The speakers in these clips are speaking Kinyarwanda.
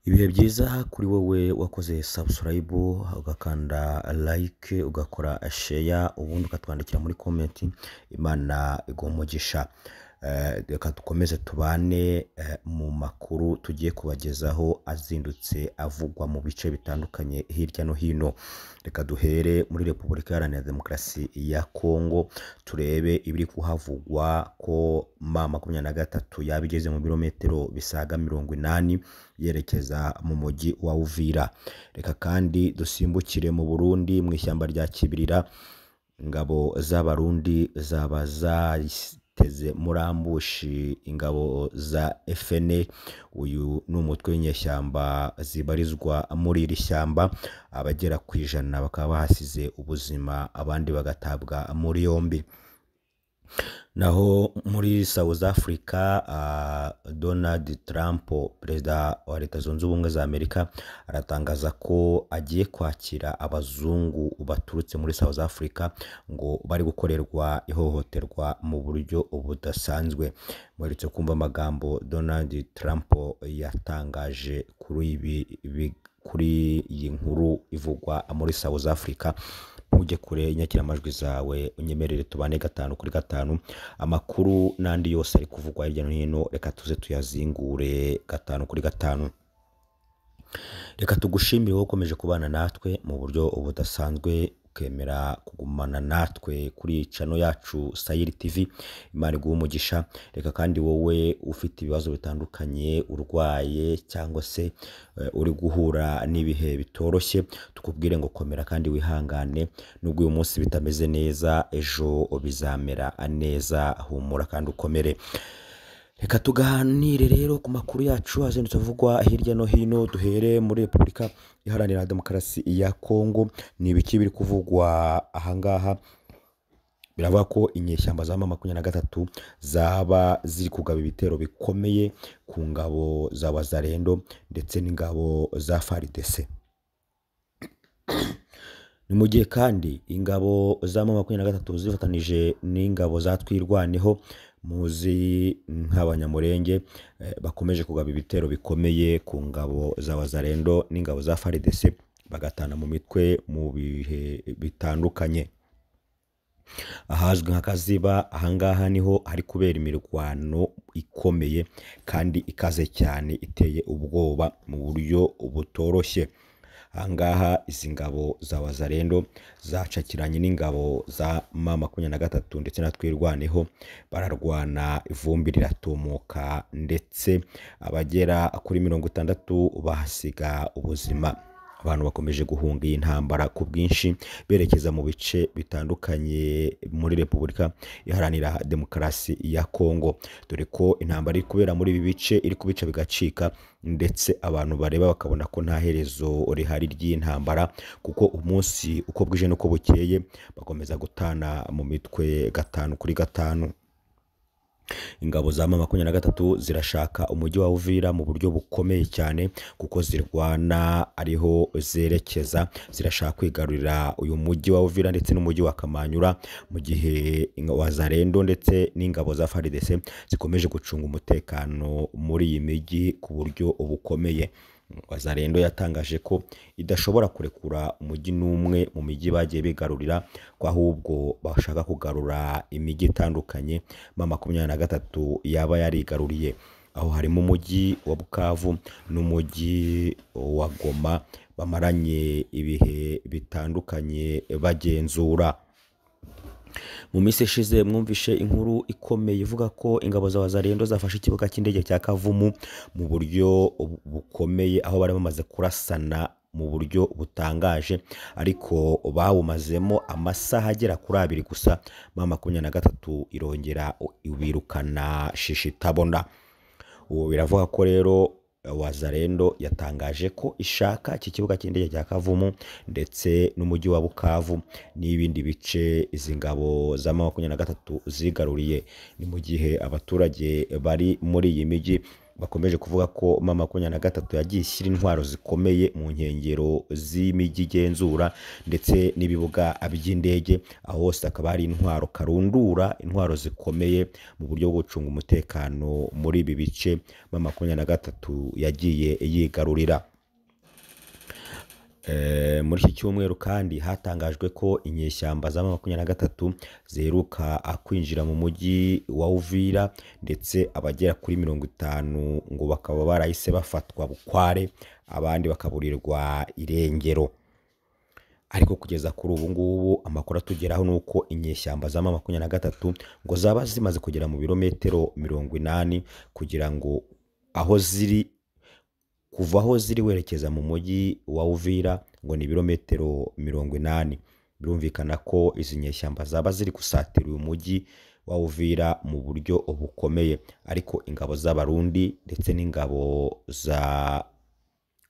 Ibihe byiza kuri wowe wakoze subscribe ugakanda like ugakora share ubundi ukatwandikira muri comment. Imana iguhe umugisha. Reka dukomeze tubane mu makuru tugiye kubagezaho azindutse avugwa mu bice bitandukanye hirya no hino. Reka duhere muri Repubulika Iharanira Demokarasi ya Kongo turebe ibiri kuhavugwa ko M23 yabigeze mu birometero bisaga 80 yerekeza mu mujyi wa Uvira. Reka kandi dusimbukire mu Burundi mu ishyamba rya Kibirira. Ingabo z'abarundi teze murambushi ingabo za FN. Uyu ni umutwe w'inyeshyamba zibarizwa muri iri shyamba, abagera ku 100 bakaba bahasize ubuzima abandi bagatabwa muri yombi. Naho muri South Africa, Donald Trump, perezida wa Leta Zunze Ubumwe za Amerika, aratangaza ko agiye kwakira abazungu baturutse muri South Africa ngo bari gukorerwa ihohoterwa mu buryo budasanzwe. Mweretse kumva amagambo Donald Trump yatangaje kuri iyi nkuru ivugwa muri South Africa. Ujye kure inyakiramajwi zawe unyemerere tubane 5 kuri 5 amakuru nandi yose ari kuvugwa hirya no hino. Reka tuze tuyazingure 5 kuri 5. Reka tugushimire wowe ukomeje kubana natwe mu buryo budasanzwe, ukemera kugumana natwe kuri channel yacu Sahel TV. Imana iguhe umugisha. Reka kandi wowe ufite ibibazo bitandukanye, urwaye cyangwa se uri guhura n'ibihe bitoroshye, tukubwire ngo komera kandi wihangane. Nubwo uyu munsi bitameze neza, ejo bizamera neza. Humura kandi ukomere. Reka tuganire rero ku makuru yacu azindutse avugwa hirya no hino. Duhere muri Repubulika Iharanira Demokarasi ya Kongo. Ni ibiki biri kuvugwa ahangaha? Biravuga ko inyeshyamba za M23 zaba ziri kugaba ibitero bikomeye ku ngabo za Wazalendo ndetse n'ingabo za FARDC. Ni mu gihe kandi ingabo za M23 zifatanije n'ingabo za Twirwaneho muzi nk'abanyamurenge bakomeje kugaba ibitero bikomeye ku ngabo za Wazalendo n'ingabo za FARDC, bagatana mu mitwe mu bihe bitandukanye. Ahazwi nka Kaziba, ahangaha niho hari kubera imirwano ikomeye kandi ikaze cyane, iteye ubwoba mu buryo butoroshye. Ahangaha izi ngabo za Wazalendo zacakiranye n'ingabo za M23 ndetse na Twirwaneho, bararwana, ivumbi riratumuka ndetse abagera kuri 60 bahasiga ubuzima. Abantu bakomeje guhunga iyi ntambara ku bwinshi berekeza mu bice bitandukanye muri Repubulika Iharanira Demokarasi ya Kongo, dore ko intambara iri kubera muri ibi bice iri kubica bigacika, ndetse abantu bareba bakabona ko nta herezo rihari ry'intambara, kuko umunsi uko bwije nuko bukeye bakomeza gutana mu mitwe 5 kuri 5. Ingabo za M23 zirashaka umujyi wa Uvira mu buryo bukomeye cyane, kuko zirwana ariho zerekeza. Zirashaka kwigarurira uyu mujyi wa Uvira ndetse n'umujyi wa Kamanyura, mu gihe Wazalendo ndetse n'ingabo za FARDC zikomeje gucunga umutekano muri iyi mijyi ku buryo bukomeye. Wazalendo yatangaje ko idashobora kurekura umujyi n'umwe mu mijyi bagiye bigarurira, ko ahubwo bashaka kugarura imijyi itandukanye M23 yaba yarigaruriye. Aho harimo umujyi wa Bukavu n'umujyi wa Goma bamaranye ibihe bitandukanye bagenzura. Mu minsi ishize mwumvishe inkuru ikomeye ivuga ko ingabo za Wazalendo zafashe ikibuga cy'indege cya Kavumu mu buryo bukomeye, aho bari bamaze kurasana mu buryo butangaje, ariko bawumazemo amasaha agera kuri 2 gusa. M23 irongera ibirukana shishitabona. Ubu biravuga ko rero Wazalendo yatangaje ko ishaka iki kibuga cy'indege cya Kavumu ndetse n'umujyi wa Bukavu n'ibindi bice izi ngabo za M23 zigaruriye. Ni mu gihe abaturage bari muri iyi mijyi bakomeje kuvuga ko M23 yagiye ishyira intwaro zikomeye mu nkengero z'imijyi igenzura ndetse n'ibibuga by'indege, aho hose akaba hari intwaro karundura, intwaro zikomeye mu buryo bwo gucunga umutekano muri ibi bice M23 yagiye yigarurira. Muri iki cyumweru kandi hatangajwe ko inyeshyamba za M23 ziheruka kwinjira mu mujyi wa Uvira, ndetse abagera kuri 50 ngo bakaba barahise bafatwa bukware, abandi bakaburirwa irengero. Ariko kugeza kuri ubu ngubu amakuru atugeraho nuko inyeshyamba za M23 ngo zaba zimaze kugera mu birometero 80 kugira ngo aho ziri kuva aho ziri werekeza mu mujyi wa Uvira ngo ni ibirometero 80. Birumvikana ko izi nyeshyamba zaba ziri gusatira uyu mujyi wa Uvira mu buryo bukomeye, ariko ingabo z'Abarundi ndetse n'ingabo za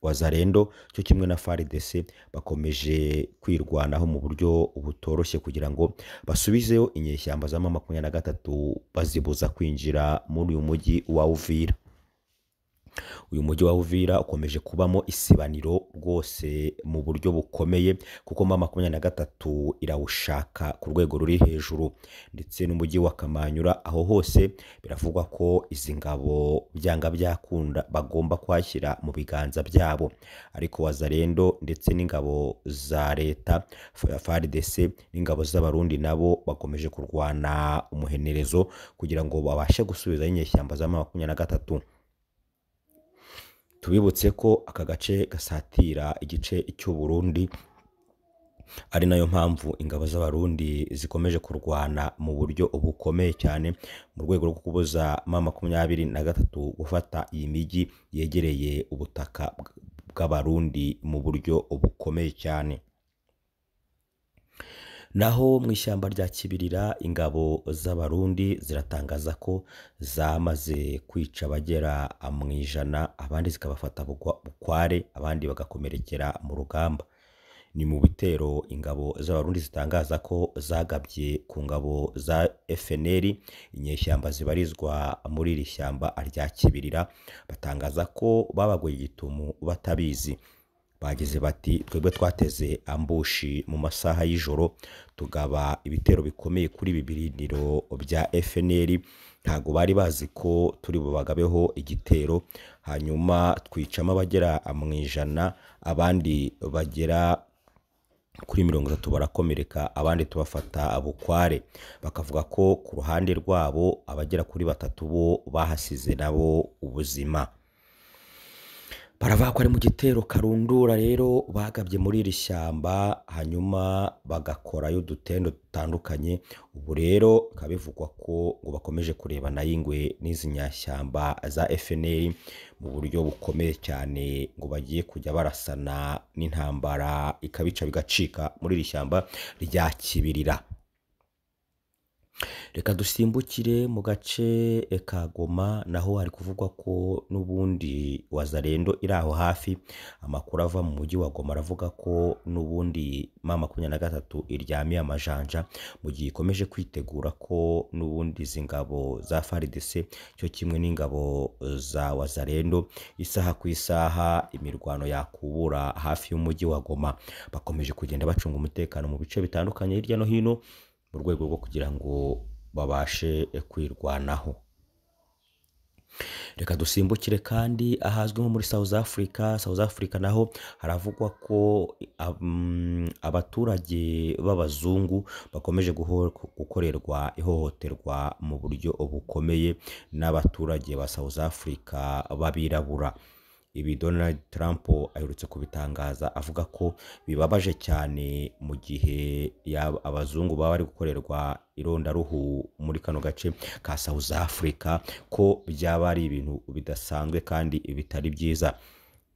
Wazalendo cyo kimwe na FARDC bakomeje kwirwanaho mu buryo butoroshye kugira ngo basubizeyo inyeshyamba za M23 bazibuza kwinjira muri uyu mujyi wa Uvira. Uyu mujyi wa Uvira ukomeje kubamo isibaniro rwose mu buryo bukomeye, kuko M23 irawushaka ku rwego ruri hejuru, ndetse n'umujyi wa Kamanyura aho hose biravugwa ko izi ngabo byanga byakunda bagomba kwashyira mu biganza byabo. Ariko Wazalendo ndetse n'ingabo za leta FARDC n'ingabo z'Abarundi nabo bakomeje kurwana umuhenerezo kugira ngo babashe gusubiza inyeshyamba za M23. Tubibutse ko aka gace gasatira igice cy'u Burundi, ari nayo mpamvu ingabo z'Abarundi zikomeje kurwana mu buryo bukomeye cyane mu rwego rwo kubuza M23 gufata iyi mijyi yegereye ubutaka bw'Abarundi mu buryo bukomeye cyane. Naho mu ishyamba rya Kibirira ingabo z'Abarundi ziratangaza ko zamaze kwica abagera mu 100, abandi zikabafata bukware, abandi bagakomerekera mu rugamba. Ni mu bitero ingabo z'Abarundi zitangaza ko zagabye ku ngabo za FNL, inyeshyamba zibarizwa muri iri shyamba rya Kibirira. Batangaza ko babagoye igitumu batabizi. Bagize bati twebwe twateze ambushi mu masaha y'ijoro tugaba ibitero bikomeye kuri ibi birindiro bya FNL, ntago bari bazi ko turi bubagabeho igitero, hanyuma twicamo abagera mu 100, abandi bagera kuri 30 barakomereka, abandi tubafata bukware. Bakavuga ko ku ruhande rwabo abagera kuri 3 bo bahasize nabo ubuzima. Baravuga ko ari mu gitero karundura rero bagabye muri iri shyamba, hanyuma bagakorayo udutendo dutandukanye. Ubu rero bikabivugwa ko ngo bakomeje kurebana y'ingwe n'izi nyashyamba za FNL mu buryo bukomeye cyane, ngo bagiye kujya barasana n'intambara ikabica bigacika muri iri shyamba rya Kibirira. Reka dusimbukire mu gace ka Goma, naho hari kuvugwa ko n'ubundi Wazalendo iri aho hafi. Amakuru ava mu mujyi wa Goma aravuga ko n'ubundi M23 iryamiye amajanja mu gihe ikomeje kwitegura ko n'ubundi izi ngabo za FARDC cyo kimwe n'ingabo za Wazalendo isaha ku isaha imirwano yakubura hafi y'umujyi wa Goma. Bakomeje kugenda bacunga umutekano mu bice bitandukanye hirya no hino mu rwego rwo kugira ngo babashe kwirwanaho. Reka dusimbukire kandi ahazwi nko muri South Africa naho haravugwa ko abaturage b'abazungu bakomeje gukorerwa ihohoterwa mu buryo bukomeye n'abaturage ba South Africa babirabura. Ibi Donald Trump aherutse kubitangaza avuga ko bibabaje cyane mu gihe abazungu baba bari gukorerwa irondaruhu muri kano gace ka South Africa, ko byaba ari ibintu bidasanzwe kandi bitari byiza.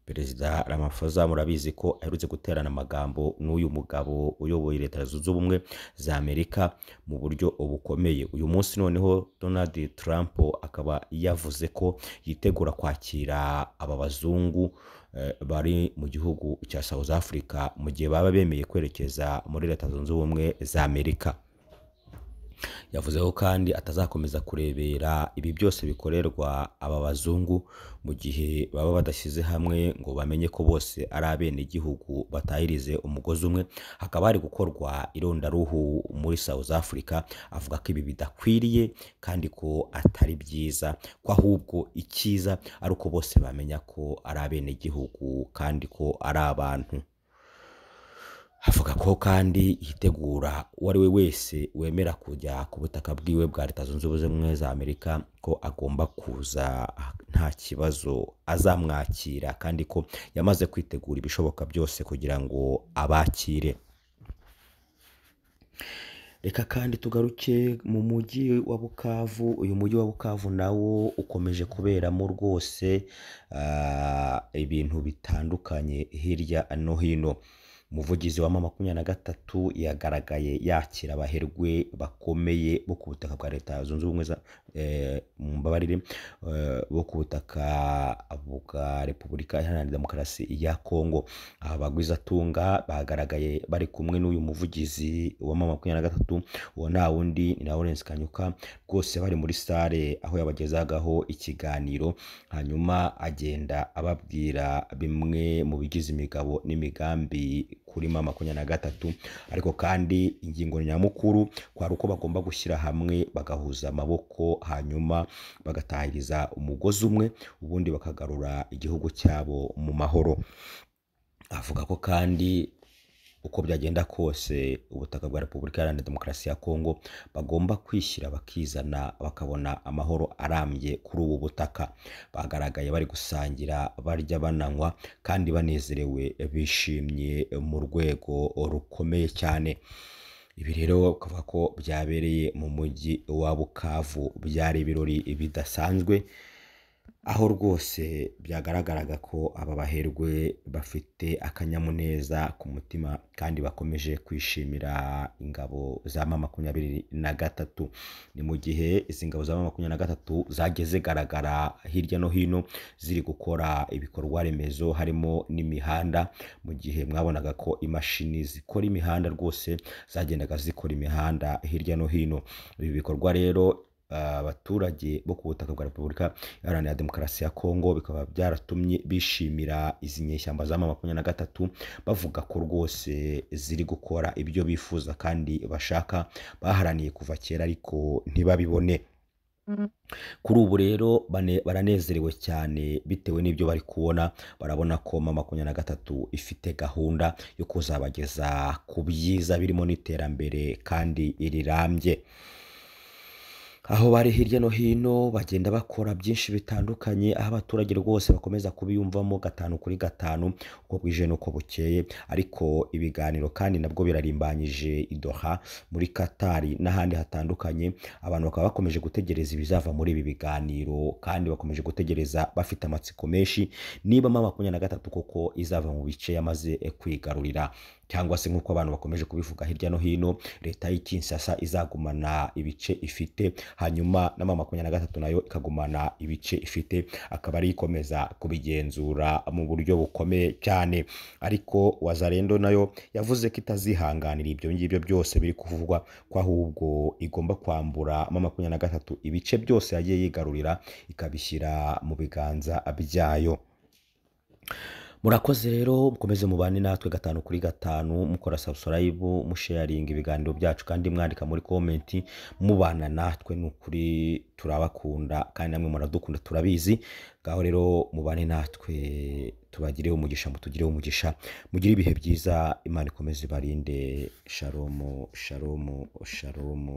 Perezida Ramaphosa murabizi ko aherutse guterana amagambo n'uyu mugabo uyoboye Leta Zunze Ubumwe za Amerika mu buryo bukomeye. Uyu munsi noneho Donald Trump akaba yavuze ko yitegura kwakira aba bazungu bari mu gihugu cya South Africa mu gihe baba bemeye kwerekeza muri Leta Zunze Ubumwe za Amerika. yavuze ko kandi atazakomeza kurebera ibi byose bikorerwa aba bazungu mu gihe baba badashyize hamwe ngo bamenye ko bose ari abenegihugu batahirize umugozi umwe. Hakaba hari gukorwa irondaruhu muri South Africa, avuga ko ibi bidakwiriye kandi ko atari byiza, ko ahubwo icyiza ari uko bose bamenya ko ari abenegihugu kandi ko ari abantu. Avuga ko kandi yitegura uwo ari we wese wemera kujya ku butaka bwiwe bwa Leta Zunze Ubumwe za Amerika ko agomba kuza nta kibazo azamwakira, kandi ko yamaze kwitegura ibishoboka byose kugira ngo abakire. Reka kandi tugaruke mu mujyi wa Bukavu. Uyu mujyi wa Bukavu nawo ukomeje kuberamo rwose ibintu bitandukanye hirya no hino. Umuvugizi wa M23 yagaragaye yakira abaherwe bakomeye bo ku butaka bwa Leta Zunze Ubumwe za mbabarire bo ku butaka bwa Repubulika Iharanira Demokarasi ya Kongo. Abagwizatunga bagaragaye bari kumwe n'uyu muvugizi wa M23, uwo nta wundi ni Lawrence Kanyuka, rwose bari muri sale aho yabagezagaho ikiganiro, hanyuma agenda ababwira bimwe mu bigize imigabo n'imigambi kuri M23. Ariko kandi ingingo nyamukuru kwari uko bagomba gushyira hamwe bagahuza amaboko, hanyuma bagatahiriza umugozi umwe, ubundi bakagarura igihugu cyabo mu mahoro. Avuga ko kandi uko byagenda kose ubutaka bwa Repubulika Iharanira Demokarasi ya Kongo bagomba kwishyira bakizana bakabona amahoro arambye kuri ubu butaka. Bagaragaye bari gusangira, barya, bananywa kandi banezerewe, bishimye mu rwego rukomeye cyane. Ibi rero ukavuga ko byabereye mu mujyi wa Bukavu, byari ibirori bidasanzwe, aho rwose byagaragaraga ko aba baherwe bafite akanyamuneza ku mutima kandi bakomeje kwishimira ingabo za M23. Ni mu gihe izi ngabo za M23 zagiye zigaragara hirya no hino ziri gukora ibikorwa remezo harimo n'imihanda, mu gihe mwabonaga ko imashini zikora imihanda rwose zagendaga zikora imihanda hirya no hino. Ibi bikorwa rero abaturage bo ku butaka bwa Repubulika Iharanira Demokarasi ya Kongo bikaba byaratumye bishimira izi nyeshyamba za M23, bavuga ko rwose ziri gukora ibyo bifuza kandi bashaka, baharaniye kuva kera ariko ntibabibone. Kuri ubu rero baranezerewe cyane bitewe n'ibyo bari kubona. Barabona ko M23 ifite gahunda yo kuzabageza ku byiza birimo n'iterambere kandi irirambye. Aho bari hirya no hino bagenda bakora byinshi bitandukanye, aho abaturage rwose bakomeza kubiyumvamo 5 kuri 5 uko bwije nuko bukeye. Ariko ibiganiro kandi nabwo birarimbanyije i Doha muri Qatar n'ahandi hatandukanye. Abantu bakaba bakomeje gutegereza ibizava muri ibi biganiro kandi bakomeje gutegereza bafite amatsiko menshi niba M23 koko izava mu bice yamaze kwigarurira, cyangwa se nk'uko abantu bakomeje kubivuga hirya no hino, leta y'i Kinshasa izagumana ibice ifite, hanyuma na M23 nayo ikagumana ibice ifite, akaba ari ikomeza kubigenzura mu buryo bukomeye cyane. Ariko Wazalendo nayo yavuze ko itazihanganira ibyo ngibyo byose biri kuvugwa, ko ahubwo igomba kwambura M23 ibice byose yagiye yigarurira ikabishyira mu biganza byayo. Murakoze rero, mukomeze mubane natwe 5 kuri 5, mukora subscribe, musharing ibiganiro byacu kandi mwandika muri comment, mubana natwe n'ukuri turabakunda kandi namwe muradukunda turabizi. Gaho rero mubane natwe, tubagireho umugisha, mutugireho umugisha, mugire ibihe byiza, Imana ikomeze barinde. Shalom shalom shalom.